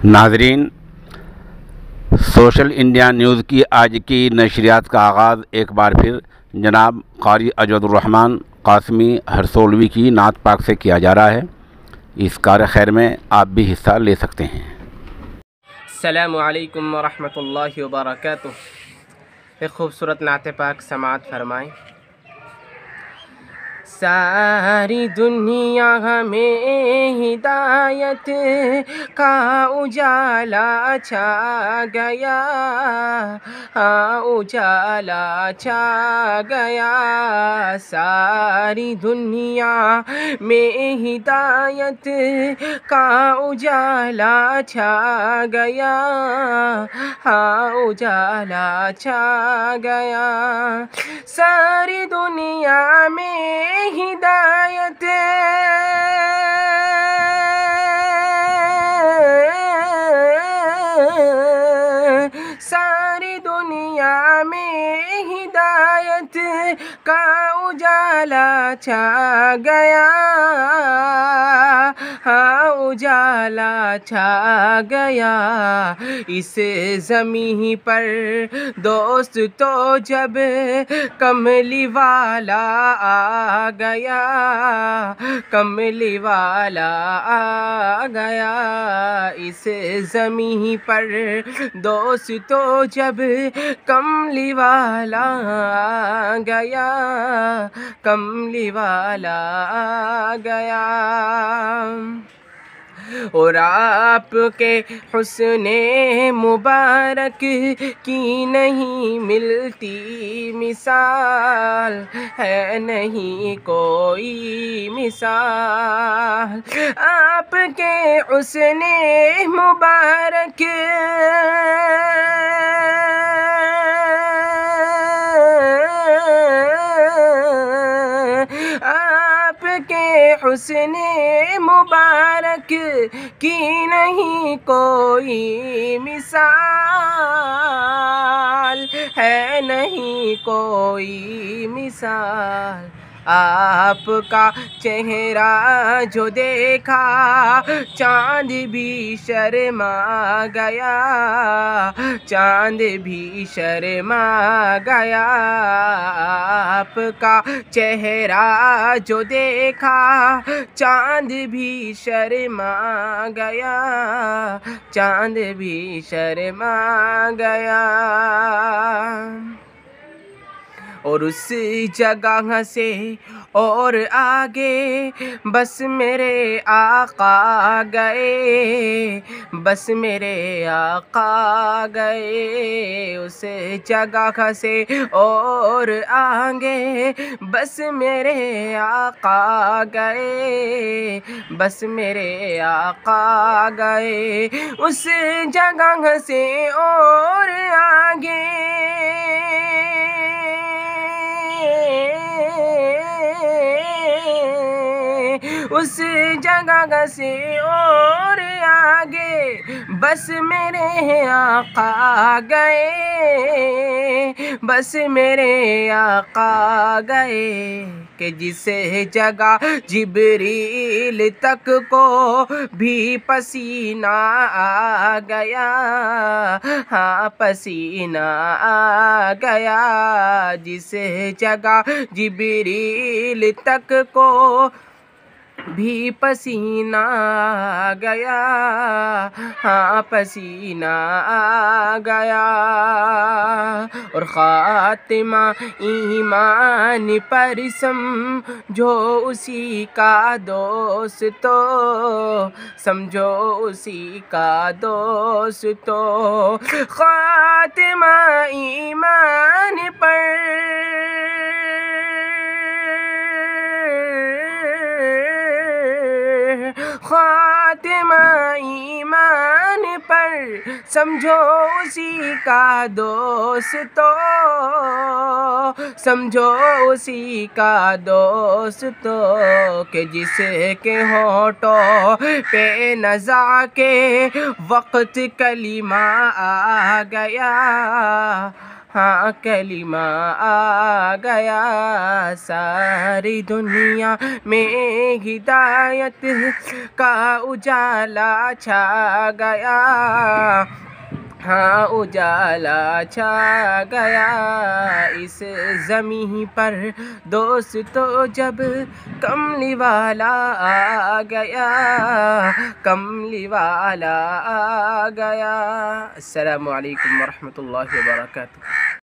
ناظرین، social India news کی آج کی نشریات کا آغاز ایک بار پھر جناب قاری اجود الرحمن قاسمی ہرسولوی کی نعت پاک سے کیا جا رہا ہے۔ اس کار خیر میں آپ بھی حصہ لے سکتے ہیں۔ السلام علیکم ورحمۃ اللہ وبرکاتہ۔ ایک خوبصورت نعت پاک سماعت فرمائیں۔ ساری دنیا ہمیں ہدایت کا اجالا چھا گیا، اجالا چھا گیا۔ ساری دنیا میں ہدایت کا اجالا چھا گیا، اجالا چھا گیا۔ ساری دنیا میں ہدایت ساری دنیا میں ہدایت کا اجالا چھا گیا، اجالا چھا گیا۔ اس زمین پر دوست تو جب کملی والا آ گیا، کملی والا آ گیا۔ اس زمین پر دوست تو جب کملی والا آ گیا، کملی والا آ گیا۔ اور آپ کے حسن مبارک کی نہیں ملتی مثال، ہے نہیں کوئی مثال۔ آپ کے حسن مبارک آپ کے حسن مبارک کی نہیں کوئی مثال، ہے نہیں کوئی مثال۔ آپ کا چہرہ جو دیکھا چاند بھی شرما گیا، چاند بھی شرما گیا۔ آپ کا چہرہ جو دیکھا چاند بھی شرما گیا، چاند بھی شرما گیا۔ اور اس جگہ سے اور آگے بس میرے آقا گئے، بس میرے آقا گئے۔ اس جگہ سے اور آگے بس میرے آقا گئے، بس میرے آقا گئے۔ اس جگہ سے اور آگے اس جگہ سے اور آگے بس میرے آقا گئے، بس میرے آقا گئے۔ کہ جس جگہ جبریل تک کو بھی پسینہ آ گیا، ہاں پسینہ آ گیا۔ جس جگہ جبریل تک کو بھی پسینہ آ گیا، ہاں پسینہ آ گیا۔ اور خاتمہ ایمان پر سمجھو اسی کا دوستو، سمجھو اسی کا دوستو۔ خاتمہ ایمان پر خاتمہ ایمان پر سمجھو اسی کا دوستو، سمجھو اسی کا دوستو۔ کہ جس کے ہونٹوں پہ نزاع کے وقت کلمہ آ گیا، ہاں کلمہ آ گیا، ساری دنیا میں ہدایت کا اجالا چھا گیا، ہاں اجالا چھا گیا اس زمین پر دوستو، جب کملی والا آ گیا، کملی والا آ گیا۔ السلام علیکم ورحمۃ اللہ وبرکاتہ۔